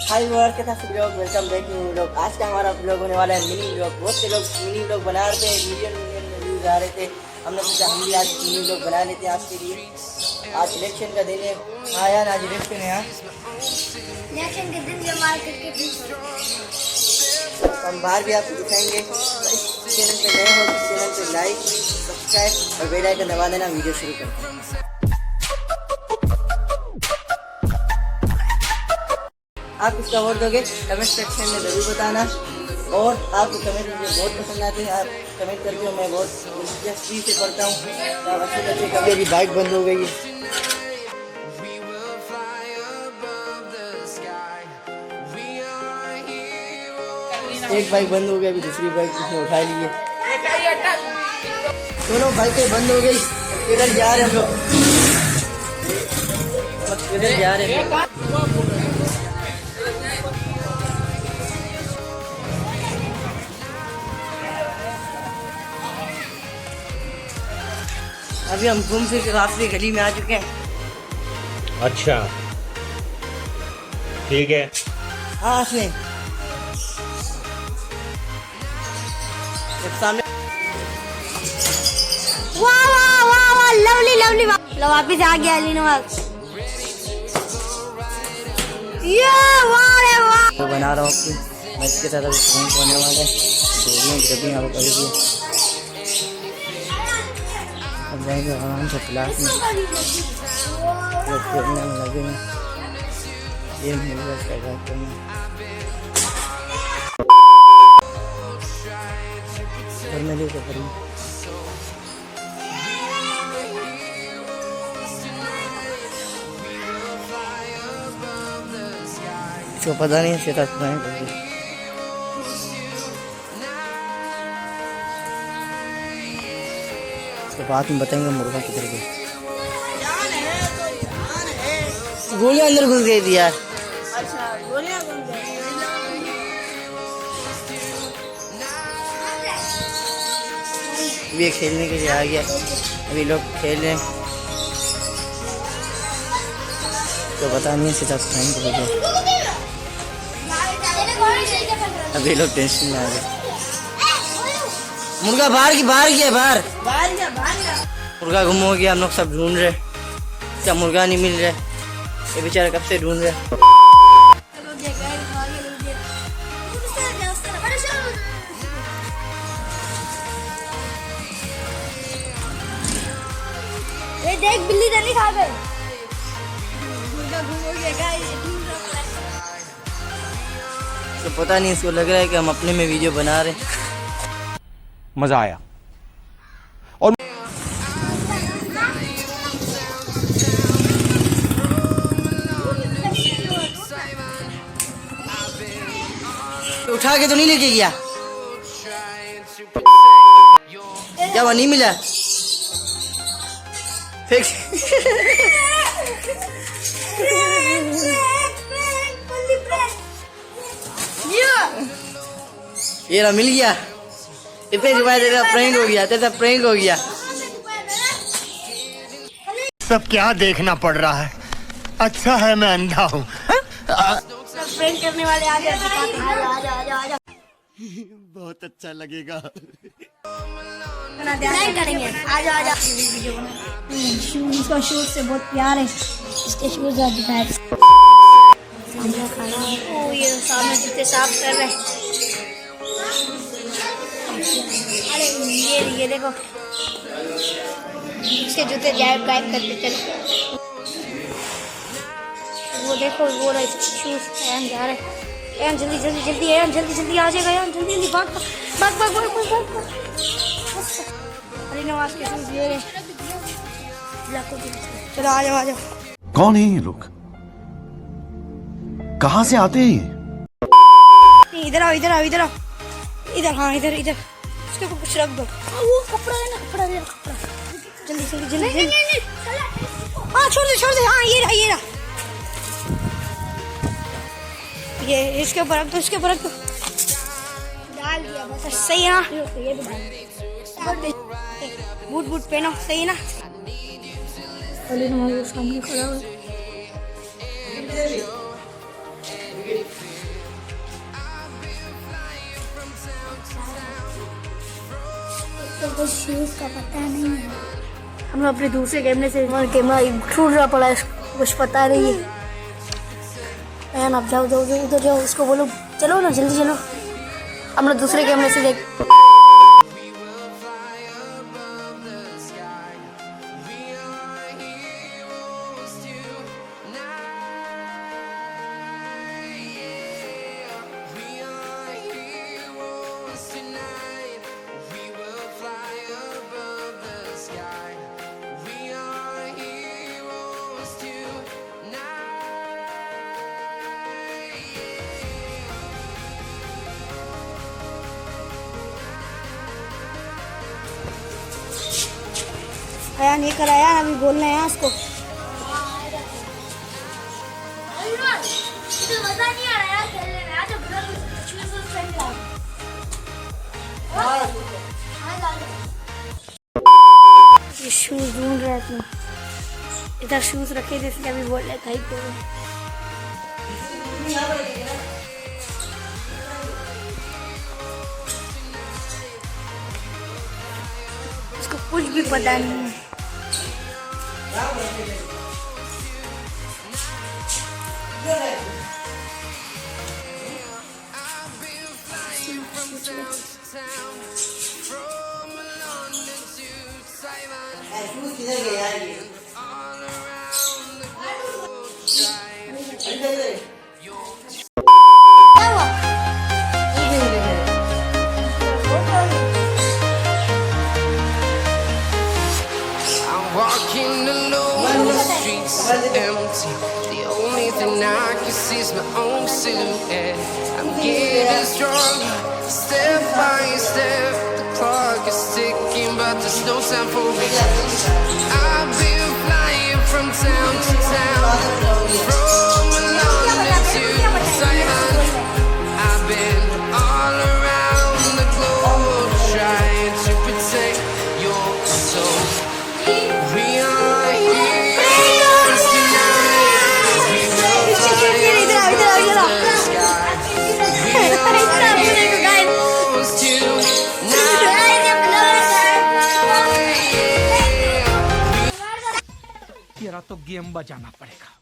हाय viewers, कैसा सब लोग, वेलकम बैक टू व्लॉग। आज का हमारा व्लॉग होने वाला है मिनी व्लॉग। बहुत से लोग मिनी व्लॉग बना रहे थे, मिलियन में व्यूज आ रहे थे। हमने सोचा हम भी आज मिनी व्लॉग बना लेते हैं आज के लिए। आज इलेक्शन का दिन है। हाँ यार, आज इलेक्शन है। इलेक्शन के दिन जो मार्केट के हम बाहर भी आपको दिखाएंगे। चैनल पे नए हो तो चैनल पे लाइक, सब्सक्राइब और बेल आइकन दबा देना। वीडियो शुरू करते हैं। आप किसका वोट दोगे कमेंट सेक्शन में ज़रूर बताना। और आपको कमेंट मुझे बहुत पसंद आते हैं, आप कमेंट करते हो, मैं बहुत दिलचस्पी से पढ़ता हूँ। आप अच्छे बच्चे, कभी अभी बाइक बंद हो गई है। एक बाइक बंद हो गई, अभी दूसरी बाइक किसने उठा ली है। दोनों बाइकें बंद हो गई। किधर जा रहे हम लोग, किधर जा रहे हैं। अभी हम घूम फिर के आखिरी गली में आ चुके हैं। अच्छा, ठीक है। हाँ इसमें सामने। वाह वाह वाह वाह, लवली लवली। लो वापिस आ गया अली नवाज। ये वाह रे वाह। तो बना रहा हूँ अपनी, मैं इसके साथ अभी फोन करने वाले हैं। जब यहाँ पर अब जाएंगे आराम से क्लास में, खेलने में लगे हैं। ये नहीं हुआ इसका घर करना। घर में लेकर करूँ इसको पता नहीं है सीधा सुनाई करके। तो बाद में बताएंगे मुर्गा किधर गया। गोलियां अंदर घुस गई थी यार। अच्छा, गोलियां घुस गई। ये खेलने के लिए आ गया। अभी लोग खेल रहे हैं तो पता नहीं है सीधा सुनाई को गया। अभी लोग टेंशन में आ गए। मुर्गा बाहर गया बाहर। मुर्गा गुम हो गया। हम लोग सब ढूंढ रहे, क्या मुर्गा नहीं मिल रहा है। ये बेचारा कब से ढूंढ रहे। ये देख, बिल्ली तो नहीं खा गई। मुर्गा गुम हो गया गाइस। तो पता नहीं, इसको लग रहा है कि हम अपने में वीडियो बना रहे हैं। मजा आया। उठा के तो नहीं लेके गया क्या? वो नहीं मिला, फेंक। ये ना मिल गया। इतने रिवाज तेरा प्रैंक हो गया, तेरा प्रैंक हो गया। सब क्या देखना पड़ रहा है। अच्छा है मैं अंधा हूँ। प्रैंक करने वाले आ गए। आजा। बहुत अच्छा लगेगा। नहीं करेंगे। आजा। इसका शूज से बहुत प्यार है। इसके शूज आज दिखाए। ओ ये सामने जूते साफ कर रहे हैं। अरे ये देखो, इसके जूते गायब करते चलो। वो देखो, वो रहा शूज जा रहे हैं। जल्दी आ जाएगा। जल्दी भाग। अरे नवाज के शूज ये रहे। चलो आ जाओ। कौन है ये लोग, कहाँ से आते हैं? इधर आओ। हाँ इधर। इसके ऊपर कुछ रख दो। वो कपड़ा है ना, कपड़ा। जल्दी। हाँ छोड़ दे। हाँ ये रहा। ये इसके ऊपर रख दो। डाल दिया बस। सही है ना? ये भी डाल। बूट पहनो, सही है ना? अली नवाज सामने खड़ा है। तो कुछ शूज का पता नहीं है। हम अपने दूसरे कैमरे से कैमरा छूट रहा पड़ा है, कुछ पता नहीं है। अयान आप जाओ जाओ जाओ उधर जाओ, उसको बोलो चलो ना जल्दी चलो। हम लोग दूसरे कैमरे से देख। अयान ये कर, अयान अभी बोलना है उसको। ये शूज ढूंढ रहे थे, इधर शूज रखे थे इसलिए अभी बोल रहे थे तो। उसको कुछ भी पता नहीं है। शूज किधर गए यार ये? क्या हुआ? I'm walking alone, the streets are empty. The only thing I can see is my own silhouette. I'm getting stronger, step by step. The clock is ticking, but there's no time for me. I've been flying from town to town, from London to Taiwan. I've been all around the globe, trying to protect your soul. We are heroes tonight. We will fly above the sky. We are heroes tonight. तेरा तो game बजाना पड़ेगा।